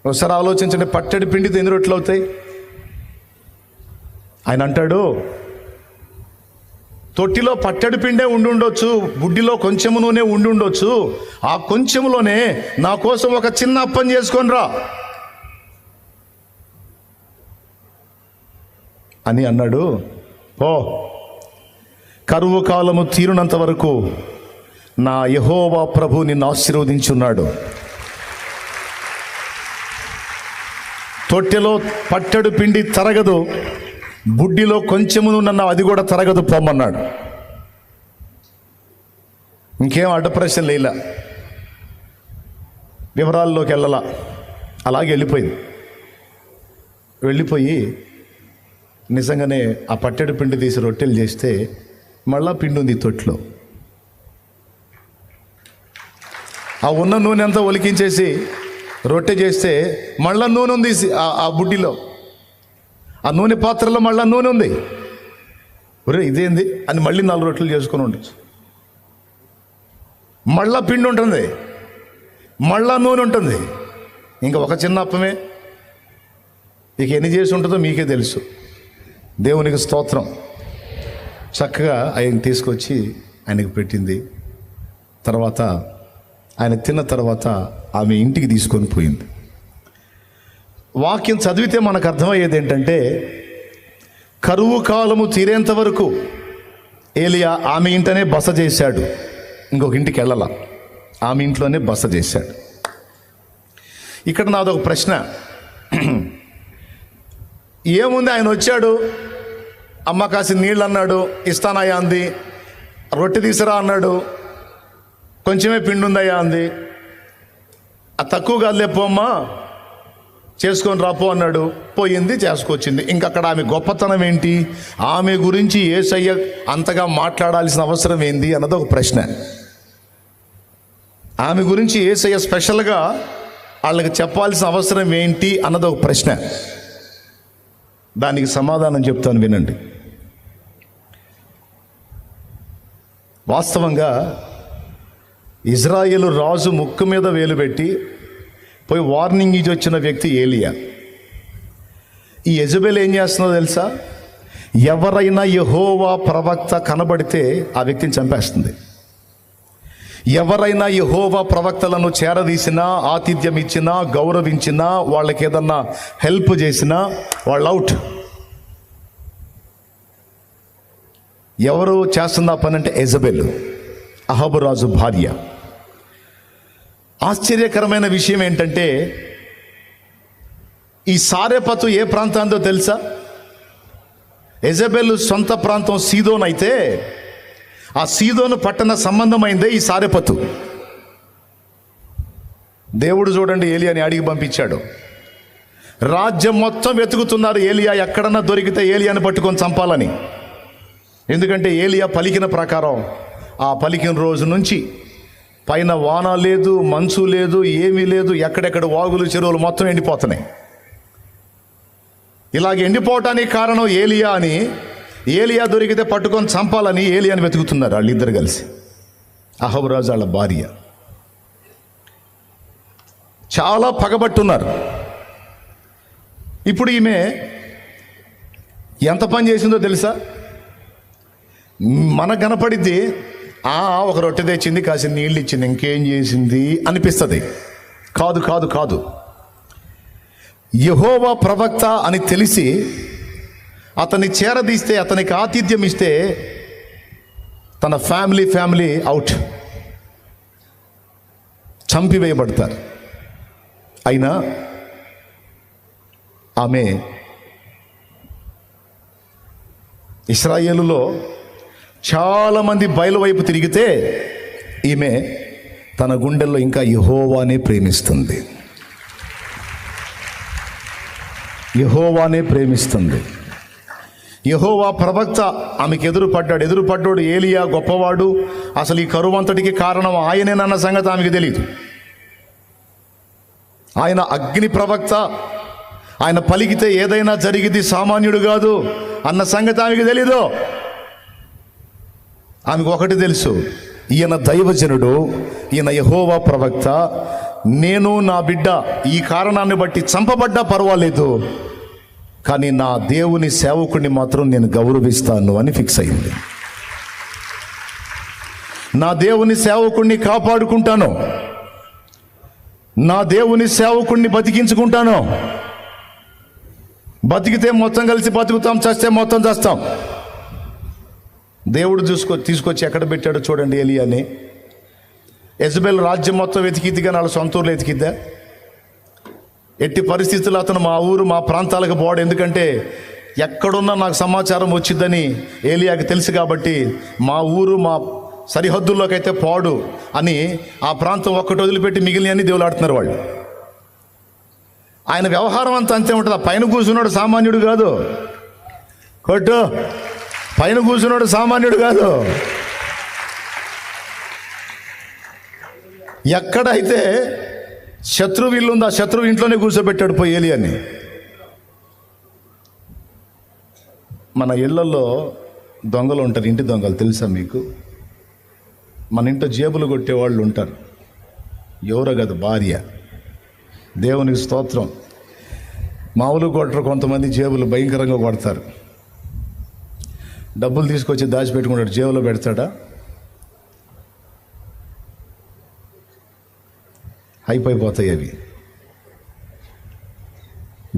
ఒకసారి ఆలోచించండి. పట్టెడు పిండితో ఎన్ని రొట్టెలు అవుతాయి? ఆయన అంటాడు, తొట్టిలో పట్టెడు పిండే ఉండుండొచ్చు, బుడ్డిలో కొంచెము నూనె ఉండుండొచ్చు, ఆ కొంచెములోనే నా కోసం ఒక చిన్న అప్పం చేసుకొని రా అని అన్నాడు. ఓ కరువు కాలము తీరునంత వరకు నా యెహోవా ప్రభు నిన్ను ఆశీర్వదించున్నాడు. తొట్టెలో పట్టెడు పిండి తరగదు, బుడ్డిలో కొంచెము నన్ను అది కూడా తరగదు పొమ్మన్నాడు. ఇంకేం అడ్డప్రశ్న లేలా, వివరాల్లోకి వెళ్ళలా, అలాగే వెళ్ళిపోయి నిజంగానే ఆ పట్టెడు పిండి తీసి రొట్టెలు చేస్తే మళ్ళా పిండి ఉంది తొట్లో. ఆ ఉన్న నూనె అంతా ఒలికించేసి రొట్టె చేస్తే మళ్ళా నూనె ఉంది ఆ బుడ్డిలో, ఆ నూనె పాత్రలో మళ్ళా నూనె ఉంది. ఒరే ఇదేంది అని మళ్ళీ 4 రొట్టెలు చేసుకొని ఉండొచ్చు. మళ్ళా పిండి ఉంటుంది, మళ్ళా నూనె ఉంటుంది, ఇంకా ఒక చిన్న అప్పమే. ఇక ఎన్ని చేసి ఉంటుందో మీకే తెలుసు. దేవునికి స్తోత్రం. చక్కగా ఆయన తీసుకొచ్చి ఆయనకు పెట్టింది. తర్వాత ఆయన తిన్న తర్వాత ఆమె ఇంటికి తీసుకొని పోయింది. వాక్యం చదివితే మనకు అర్థమయ్యేది ఏంటంటే, కరువు కాలము తీరేంత వరకు ఏలియా ఆమె ఇంటనే బస చేశాడు, ఇంకొక ఇంటికి వెళ్ళాల, ఆమె ఇంట్లోనే బస చేశాడు. ఇక్కడ నాదొక ప్రశ్న, ఏముంది? ఆయన వచ్చాడు, అమ్మ కాసి నీళ్ళు అన్నాడు, ఇస్తానయ్యా అంది. రొట్టె తీసురా అన్నాడు, కొంచెమే పిండి ఉందయ్యా అంది. ఆ తక్కువ కాదులే పోమ్మా, చేసుకొని రాపో అన్నాడు. పోయింది, చేసుకొచ్చింది. ఇంకక్కడ ఆమె గొప్పతనం ఏంటి? ఆమె గురించి యేసయ్య అంతగా మాట్లాడాల్సిన అవసరం ఏంది అన్నది ఒక ప్రశ్న. ఆమె గురించి యేసయ్య స్పెషల్గా వాళ్ళకి చెప్పాల్సిన అవసరం ఏంటి అన్నది ఒక ప్రశ్న. దానికి సమాధానం చెప్తాను, వినండి. వాస్తవంగా ఇజ్రాయేలు రాజు ముక్కు మీద వేలు పెట్టి పోయి వార్నింగ్ ఇచ్చి వచ్చిన వ్యక్తి ఏలియా. ఈ యెజబెల్ ఏం చేస్తుందో తెలుసా? ఎవరైనా యెహోవా ప్రవక్త కనబడితే ఆ వ్యక్తిని చంపేస్తుంది. ఎవరైనా యెహోవా ప్రవక్తలను చేరదీసినా, ఆతిథ్యం ఇచ్చినా, గౌరవించినా, వాళ్ళకి ఏదన్నా హెల్ప్ చేసినా వాళ్ళు అవుట్. ఎవరు చేస్తున్న పని అంటే యెజబెల్, అహాబు రాజు భార్య. ఆశ్చర్యకరమైన విషయం ఏంటంటే, ఈ సారెపతు ఏ ప్రాంతాంతో తెలుసా? యెజబెల్ సొంత ప్రాంతం సీదోన్ అయితే ఆ సీదోను పట్టణ సంబంధమైందే ఈ సారెపతు. దేవుడు చూడండి ఏలియాని అడిగి పంపించాడు. రాజ్యం మొత్తం వెతుకుతున్నారు ఏలియా ఎక్కడన్నా దొరికితే ఏలియాని పట్టుకొని చంపాలని. ఎందుకంటే ఏలియా పలికిన ప్రకారం ఆ పలికిన రోజు నుంచి పైన వాన లేదు, మంచు లేదు, ఏమీ లేదు. ఎక్కడెక్కడ వాగులు చెరువులు మొత్తం ఎండిపోతున్నాయి. ఇలాగ ఎండిపోవటానికి కారణం ఏలియా అని, ఏలియా దొరికితే పట్టుకొని చంపాలని ఏలియాని వెతుకుతున్నారు వాళ్ళిద్దరు కలిసి. అహాబు రాజు వాళ్ళ భార్య చాలా పగబట్టున్నారు. ఇప్పుడు ఈమె ఎంత పని చేసిందో తెలుసా? మనకు కనపడిద్ది, ఒక రొట్టె తెచ్చింది, కాసిన నీళ్ళు ఇచ్చింది, ఇంకేం చేసింది అనిపిస్తుంది. కాదు కాదు కాదు. యెహోవా ప్రవక్త అని తెలిసి అతన్ని చేరదీస్తే, అతనికి ఆతిథ్యం ఇస్తే తన ఫ్యామిలీ అవుట్, చంపివేయబడతారు. అయినా ఆమె ఇశ్రాయేలులో చాలామంది బయలు వైపు తిరిగితే ఈమె తన గుండెల్లో ఇంకా యెహోవానే ప్రేమిస్తుంది. యెహోవానే ప్రేమిస్తుంది. యెహోవా ప్రవక్త ఆమెకు ఎదురుపడ్డాడు. ఏలియా గొప్పవాడు, అసలు ఈ కరువు అంతటికి కారణం ఆయనేనన్న సంగతి ఆమెకు తెలియదు. ఆయన అగ్ని ప్రవక్త, ఆయన పలికితే ఏదైనా జరిగింది, సామాన్యుడు కాదు అన్న సంగతి ఆమెకు తెలీదు. ఆమెకు ఒకటి తెలుసు, ఈయన దైవజనుడు, ఈయన యెహోవా ప్రవక్త, నేను నా బిడ్డ ఈ కారణాన్ని బట్టి చంపబడ్డా పర్వాలేదు, కానీ నా దేవుని సేవకుడిని మాత్రం నేను గౌరవిస్తాను అని ఫిక్స్ అయింది. నా దేవుని సేవకుడిని కాపాడుకుంటాను, నా దేవుని సేవకుడిని బతికించుకుంటాను. బతికితే మొత్తం కలిసి బతుకుతాం, చస్తే మొత్తం చస్తాం. దేవుడు తీసుకొచ్చి ఎక్కడ పెట్టాడో చూడండి. ఏలియాని యెజబెల్ రాజ్యం మొత్తం వెతికిద్ది, కానీ వాళ్ళ సొంత ఊర్లో వెతికిద్దా? ఎట్టి పరిస్థితుల్లో అతను మా ఊరు మా ప్రాంతాలకు పోవడం, ఎందుకంటే ఎక్కడున్నా నాకు సమాచారం వచ్చిందని ఏలియాకి తెలుసు కాబట్టి మా ఊరు మా సరిహద్దుల్లోకి అయితే పోడు అని ఆ ప్రాంతం ఒక్కటి వదిలిపెట్టి మిగిలినవన్నీ దేవులాడుతున్నారు వాళ్ళు. ఆయన వ్యవహారం అంతా అంతే ఉంటుంది. ఆ పైన కూర్చున్నాడు సామాన్యుడు కాదు, కొట్టు, పైన కూర్చున్నాడు సామాన్యుడు కాదు. ఎక్కడైతే శత్రువు ఇల్లు ఉందో ఆ శత్రువు ఇంట్లోనే కూర్చోబెట్టాడు పోయి ఏలియాని. మన ఇళ్లలో దొంగలు ఉంటారు, ఇంటి దొంగలు తెలుసా మీకు? మన ఇంట్లో జేబులు కొట్టేవాళ్ళు ఉంటారు. ఎవరో కాదు, భార్య. దేవునికి స్తోత్రం. మామూలు కొట్టరు, కొంతమంది జేబులు భయంకరంగా కొడతారు. డబ్బులు తీసుకొచ్చి దాచిపెట్టుకుంటాడు, జేబులో పెడతాడా? అయిపోతాయి అవి.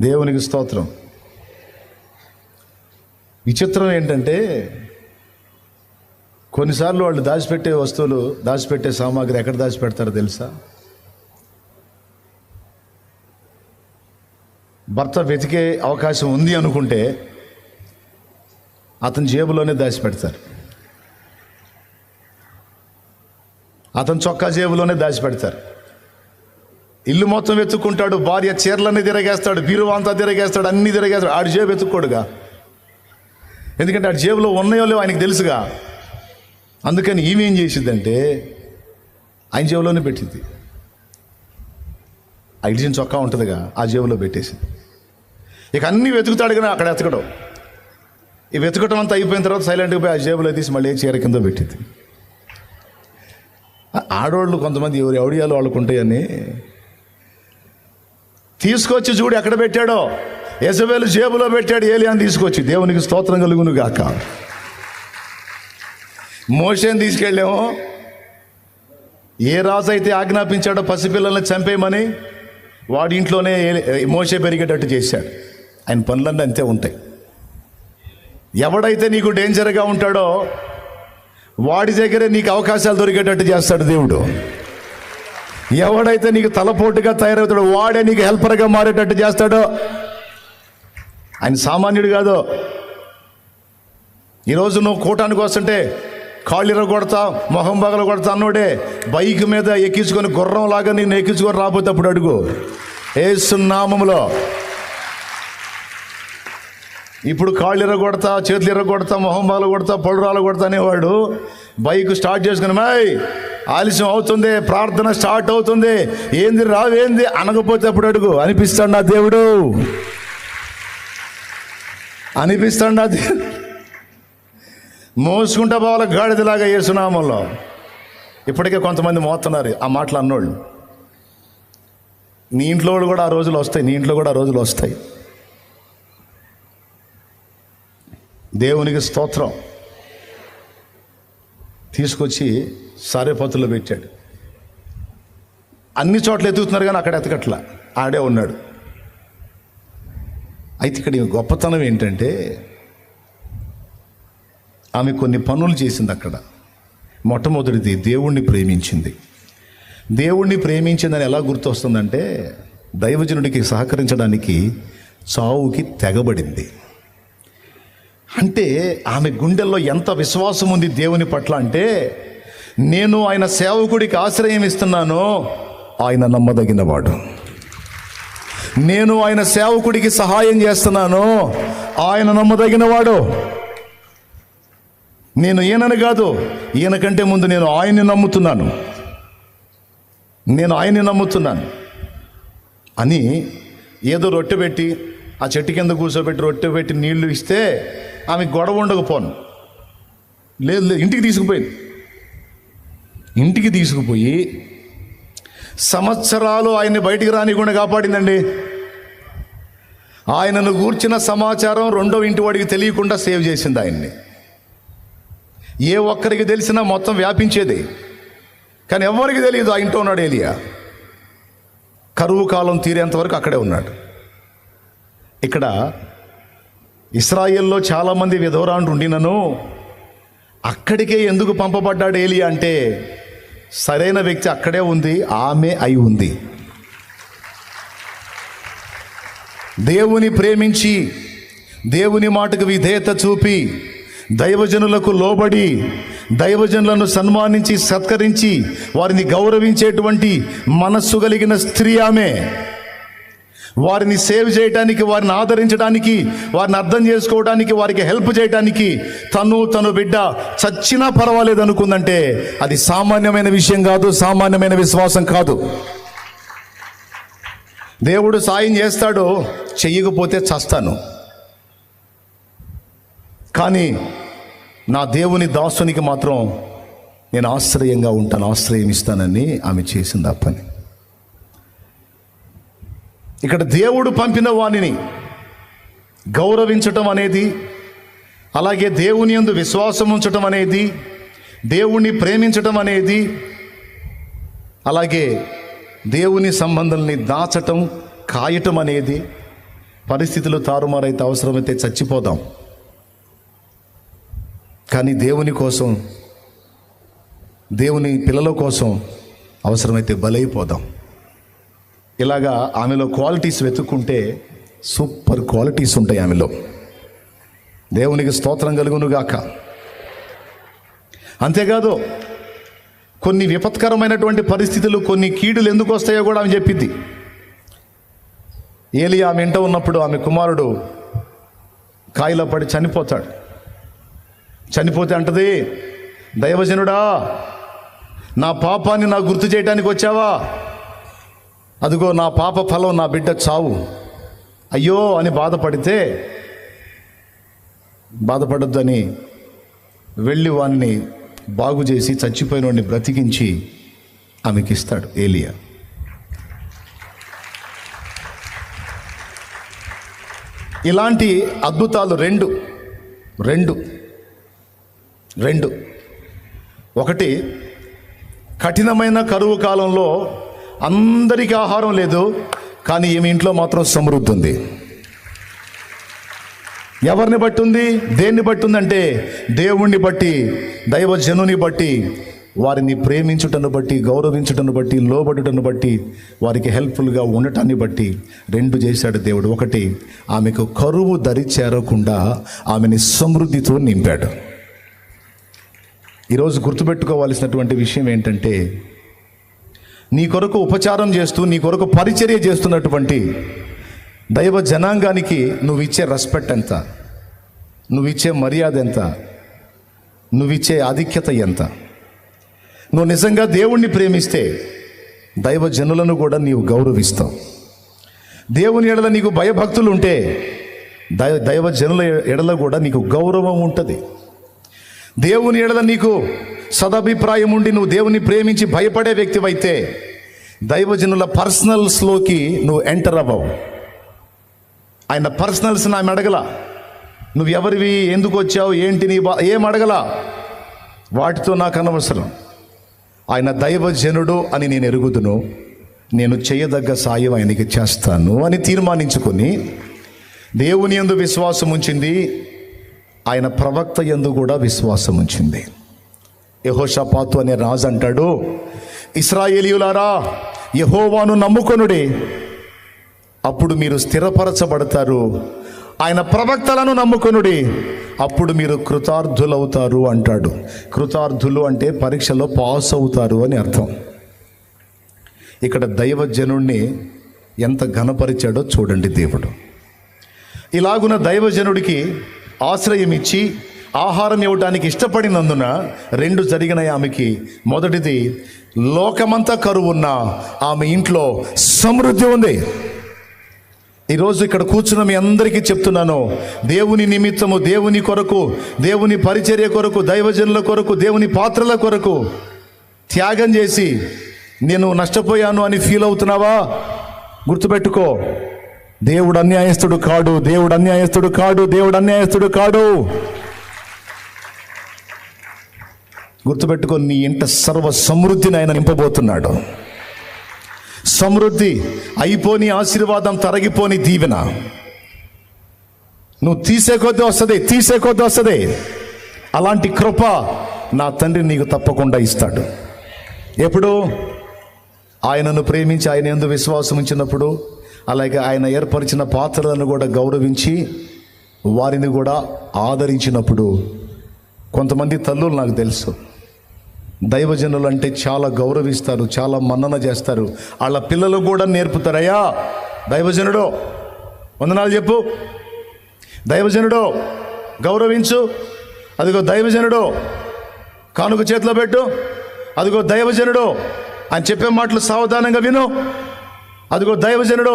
దేవునికి స్తోత్రం. విచిత్రం ఏంటంటే కొన్నిసార్లు వాళ్ళు దాచిపెట్టే వస్తువులు, దాచిపెట్టే సామాగ్రి ఎక్కడ దాచిపెడతారో తెలుసా? భర్త వెతికే అవకాశం ఉంది అనుకుంటే అతని జేబులోనే దాచిపెడతారు, అతని చొక్కా జేబులోనే దాచిపెడతారు. ఇల్లు మొత్తం వెతుక్కుంటాడు, భార్య చీరలన్నీ తిరగేస్తాడు, బీరువా అంతా తిరగేస్తాడు, అన్నీ తిరగేస్తాడు. ఆడి జేబు వెతుక్కోడుగా, ఎందుకంటే ఆడి జేబులో ఉన్నాయో లేవో ఆయనకి తెలుసుగా. అందుకని ఈమె ఏం చేసిద్దంటే ఆయన జేబులోనే పెట్టింది. ఆ ఇడిచిన చొక్కా ఉంటుందిగా, ఆ జేబులో పెట్టేసింది. ఇక అన్నీ వెతుకుతాడు కానీ అక్కడ ఎతకడం. ఈ వెతకటం అంతా అయిపోయిన తర్వాత సైలెంట్గా పోయి ఆ జేబులో తీసి మళ్ళీ చీర కింద పెట్టింది. ఆడవాళ్ళు కొంతమంది ఎవరి ఎవడియాలు వాళ్ళకు ఉంటాయని తీసుకొచ్చి చూడు ఎక్కడ పెట్టాడో. యెజబెలు జేబులో పెట్టాడు ఏలియాని తీసుకొచ్చి. దేవునికి స్తోత్రం కలుగును గాక. మోషేని తీసుకెళ్ళామో, ఏ రాజు అయితే ఆజ్ఞాపించాడో పసిపిల్లల్ని చంపేయమని వాడి ఇంట్లోనే మోషే పెరిగేటట్టు చేశాడు. ఆయన పనులన్నీ అంతే ఉంటాయి. ఎవడైతే నీకు డేంజర్గా ఉంటాడో వాడి దగ్గరే నీకు అవకాశాలు దొరికేటట్టు చేస్తాడు దేవుడు. ఎవడైతే నీకు తలపోటుగా తయారవుతాడో వాడే నీకు హెల్పర్గా మారేటట్టు చేస్తాడో. ఆయన సామాన్యుడు కాదు. ఈరోజు నువ్వు కూటానికి వస్తుంటే కాళ్ళు ఇరగొడతా, మొహం పగల కొడతా అన్నోడే బైక్ మీద ఎక్కించుకొని గుర్రం లాగా నేను ఎక్కించుకొని రాబోతే అప్పుడు అడుగు యేసు నామములో. ఇప్పుడు కాళ్ళు ఇరగొడతా, చేతులు ఇరగొడతా, మొహం పగల కొడతా, పళ్ళు రాలు కొడతా అనేవాడు బైక్ స్టార్ట్ చేసుకుని ఆలస్యం అవుతుంది, ప్రార్థన స్టార్ట్ అవుతుంది, ఏంది రావేంది అనకపోతే అప్పుడు అడుగు. అనిపిస్తాడు నా దేవుడు, అనిపిస్తాడు నా దేవుడు. మోసుకుంటా పోవాలి గాడిదలాగా యేసునామంలో. ఇప్పటికే కొంతమంది మోస్తున్నారు ఆ మాటలు అన్నోళ్ళు. నీ ఇంట్లో కూడా ఆ రోజులు వస్తాయి, నీ ఇంట్లో కూడా ఆ రోజులు వస్తాయి. దేవునికి స్తోత్రం. తీసుకొచ్చి సారేపతుల్లో పెట్టాడు. అన్ని చోట్ల ఎదుగుతున్నారు కానీ అక్కడ ఎతకట్లా, ఆడే ఉన్నాడు. అయితే ఇక్కడ గొప్పతనం ఏంటంటే ఆమె కొన్ని పనులు చేసింది అక్కడ. మొట్టమొదటిది దేవుణ్ణి ప్రేమించింది. దేవుణ్ణి ప్రేమించిందని ఎలా గుర్తొస్తుందంటే, దైవజనుడికి సహకరించడానికి చావుకి తెగబడింది. అంటే ఆమె గుండెల్లో ఎంత విశ్వాసం ఉంది దేవుని పట్ల అంటే, నేను ఆయన సేవకుడికి ఆశ్రయం ఇస్తున్నాను, ఆయన నమ్మదగినవాడు. నేను ఆయన సేవకుడికి సహాయం చేస్తున్నాను, ఆయన నమ్మదగినవాడు. నేను ఈయనని కాదు, ఈయన కంటే ముందు నేను ఆయన్ని నమ్ముతున్నాను, నేను ఆయన్ని నమ్ముతున్నాను అని ఏదో రొట్టె పెట్టి ఆ చెట్టు కింద కూర్చోబెట్టి రొట్టె పెట్టి నీళ్లు ఇస్తే ఆమె గొడవ ఉండకపోను. లేదు లేదు, ఇంటికి తీసుకుపోయింది. ఇంటికి తీసుకుపోయి సంవత్సరాలు ఆయన్ని బయటికి రానికుండా కాపాడిందండి. ఆయనను గూర్చిన సమాచారం రెండో ఇంటి వాడికి తెలియకుండా సేవ్ చేసింది ఆయన్ని. ఏ ఒక్కరికి తెలిసినా మొత్తం వ్యాపించేది, కానీ ఎవరికి తెలియదు ఆ ఇంట్లో ఉన్నాడు ఏలియా. కరువు కాలం తీరేంత వరకు అక్కడే ఉన్నాడు. ఇక్కడ ఇశ్రాయేల్లో చాలామంది విధవరాండ్రు ఉండినను అక్కడికే ఎందుకు పంపబడ్డాడు ఏలియా అంటే, సరైన వ్యక్తి అక్కడే ఉంది, ఆమె అయి ఉంది. దేవుని ప్రేమించి దేవుని మాటకు విధేయత చూపి దైవజనులకు లోబడి దైవజనులను సన్మానించి సత్కరించి వారిని గౌరవించేటువంటి మనస్సు కలిగిన స్త్రీ ఆమె. వారిని సేవ్ చేయడానికి, వారిని ఆదరించడానికి, వారిని అర్థం చేసుకోవడానికి, వారికి హెల్ప్ చేయడానికి తను బిడ్డ చచ్చినా పర్వాలేదు అనుకుందంటే అది సామాన్యమైన విషయం కాదు, సామాన్యమైన విశ్వాసం కాదు. దేవుడు సాయం చేస్తాడు, చెయ్యకపోతే చస్తాను, కానీ నా దేవుని దాసునికి మాత్రం నేను ఆశ్రయంగా ఉంటాను, ఆశ్రయం ఇస్తానని ఆమె చేసింది ఆ పని. ఇక్కడ దేవుడు పంపిన వాణిని గౌరవించటం అనేది, అలాగే దేవుని యందు విశ్వాసం ఉంచటం అనేది, దేవుణ్ణి ప్రేమించటం అనేది, అలాగే దేవుని సంబంధాలని దాచటం, కాయటం అనేది, పరిస్థితులు తారుమారైతే అవసరమైతే చచ్చిపోదాం, కానీ దేవుని కోసం, దేవుని పిల్లల కోసం అవసరమైతే బలైపోదాం. ఇలాగా ఆమెలో క్వాలిటీస్ వెతుక్కుంటే సూపర్ క్వాలిటీస్ ఉంటాయి ఆమెలో. దేవునికి స్తోత్రం కలుగునుగాక. అంతేకాదు, కొన్ని విపత్కరమైనటువంటి పరిస్థితులు, కొన్ని కీడులు ఎందుకు వస్తాయో కూడా ఆమె చెప్పింది. ఏలియా ఆమె ఇంట ఉన్నప్పుడు ఆమె కుమారుడు కాయిలో పడి చనిపోతాడు. చనిపోతే అంటది, దైవజనుడా, నా పాపాన్ని నాకు గుర్తు చేయడానికి వచ్చావా? అదిగో నా పాప ఫలం, నా బిడ్డ చావు, అయ్యో అని బాధపడొద్దు అని వెళ్ళి వాడిని బాగు చేసి చచ్చిపోయిన వాడిని బ్రతికించి ఆమెకి ఇస్తాడు ఏలియా. ఇలాంటి అద్భుతాలు రెండు. ఒకటి, కఠినమైన కరువు కాలంలో అందరికీ ఆహారం లేదు, కానీ ఈమె ఇంట్లో మాత్రం సమృద్ధి ఉంది. ఎవరిని బట్టి ఉంది? దేన్ని బట్టి ఉందంటే, దేవుణ్ణి బట్టి, దైవజనుని బట్టి, వారిని ప్రేమించుటను బట్టి, గౌరవించుటను బట్టి, లోబడుటను బట్టి, వారికి హెల్ప్ఫుల్గా ఉండటాన్ని బట్టి రెండు చేశాడు దేవుడు. ఒకటి, ఆమెకు కరువు దరి చేరకుండా ఆమెని సమృద్ధితో నింపాడు. ఈరోజు గుర్తుపెట్టుకోవాల్సినటువంటి విషయం ఏంటంటే, నీ కొరకు ఉపచారం చేస్తూ, నీ కొరకు పరిచర్య చేస్తున్నటువంటి దైవ జనాంగానికి నువ్వు ఇచ్చే రెస్పెక్ట్ ఎంత, నువ్వు ఇచ్చే మర్యాద ఎంత, నువ్వు ఇచ్చే ఆధిక్యత ఎంత. నువ్వు నిజంగా దేవుణ్ణి ప్రేమిస్తే దైవ జనులను కూడా నీవు గౌరవిస్తావు. దేవుని ఎడల నీకు భయభక్తులు ఉంటే దైవ జనుల ఎడల కూడా నీకు గౌరవం ఉంటుంది. దేవుని ఎడల నీకు సదభిప్రాయం ఉండి నువ్వు దేవుని ప్రేమించి భయపడే వ్యక్తివైతే దైవజనుల పర్సనల్స్లోకి నువ్వు ఎంటర్ అవ్వవు. ఆయన పర్సనల్స్ ఆమె అడగల, నువ్వు ఎవరివి, ఎందుకు వచ్చావు, ఏంటి నీ ఏం అడగల. వాటితో నాకు అనవసరం. ఆయన దైవజనుడు అని నేను ఎరుగుదును, నేను చేయదగ్గ సాయం ఆయనకి చేస్తాను అని తీర్మానించుకొని దేవుని యందు విశ్వాసం ఉంచింది. ఆయన ప్రవక్త యందు కూడా విశ్వాసం ఉంచింది. యెహోషాపాతు అనే రాజు అంటాడు, ఇశ్రాయేలీయులారా యెహోవాను నమ్ముకొనుడి, అప్పుడు మీరు స్థిరపరచబడతారు. ఆయన ప్రవక్తలను నమ్ముకొనుడి, అప్పుడు మీరు కృతార్థులవుతారు అంటాడు. కృతార్థులు అంటే పరీక్షలో పాస్ అవుతారు అని అర్థం. ఇక్కడ దైవజనుడిని ఎంత ఘనపరిచాడో చూడండి దేవుడు. ఇలాగున దైవజనుడికి ఆశ్రయం ఇచ్చి ఆహారం ఇవ్వడానికి ఇష్టపడినందున 2 జరిగినాయి ఆమెకి. మొదటిది, లోకమంతా కరువున్న ఆమె ఇంట్లో సమృద్ధి ఉంది. ఈరోజు ఇక్కడ కూర్చున్న మీ అందరికీ చెప్తున్నాను, దేవుని నిమిత్తము, దేవుని కొరకు, దేవుని పరిచర్య కొరకు, దైవజనుల కొరకు, దేవుని పాత్రల కొరకు త్యాగం చేసి నేను నష్టపోయాను అని ఫీల్ అవుతున్నావా? గుర్తుపెట్టుకో, దేవుడు అన్యాయస్తుడు కాడు, దేవుడు అన్యాయస్తుడు కాడు, దేవుడు అన్యాయస్తుడు కాడు. గుర్తుపెట్టుకో, నీ ఇంట సర్వ సమృద్ధిని ఆయన నింపబోతున్నాడు. సమృద్ధి, అయిపోని ఆశీర్వాదం, తరగిపోని దీవెన. నువ్వు తీసే కొద్దీ వస్తుంది. అలాంటి కృప నా తండ్రి నీకు తప్పకుండా ఇస్తాడు. ఎప్పుడు? ఆయనను ప్రేమించి ఆయన యందు విశ్వాసం ఉంచినప్పుడు, అలాగే ఆయన ఏర్పరిచిన పాత్రలను కూడా గౌరవించి వారిని కూడా ఆదరించినప్పుడు. కొంతమంది తల్లులు నాకు తెలుసు, దైవజనులు అంటే చాలా గౌరవిస్తారు, చాలా మన్నన చేస్తారు. వాళ్ళ పిల్లలు కూడా నేర్పుతారు, అయ్యా దైవజనుడు వందనాలు చెప్పు, దైవజనుడు గౌరవించు, అదిగో దైవజనుడు కానుక చేతిలో పెట్టు, అదిగో దైవజనుడు అని చెప్పే మాటలు సావధానంగా విను, అదిగో దైవజనుడు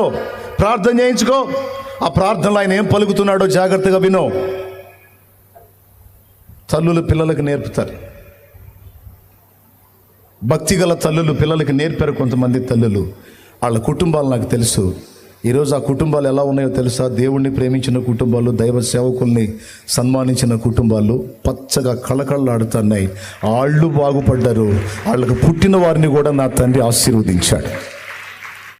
ప్రార్థన చేయించుకో, ఆ ప్రార్థనలో ఆయన ఏం పలుకుతున్నాడో జాగ్రత్తగా విను. తల్లులు పిల్లలకు నేర్పుతారు. భక్తిగల తల్లులు పిల్లలకి నేర్పారు. కొంతమంది తల్లులు, వాళ్ళ కుటుంబాలు నాకు తెలుసు. ఈరోజు ఆ కుటుంబాలు ఎలా ఉన్నాయో తెలుసా? దేవుణ్ణి ప్రేమించిన కుటుంబాలు, దైవ సేవకుల్ని సన్మానించిన కుటుంబాలు పచ్చగా కళకళలాడుతున్నాయి. వాళ్ళు బాగుపడ్డారు, వాళ్ళకు పుట్టిన వారిని కూడా నా తండ్రి ఆశీర్వదించాడు.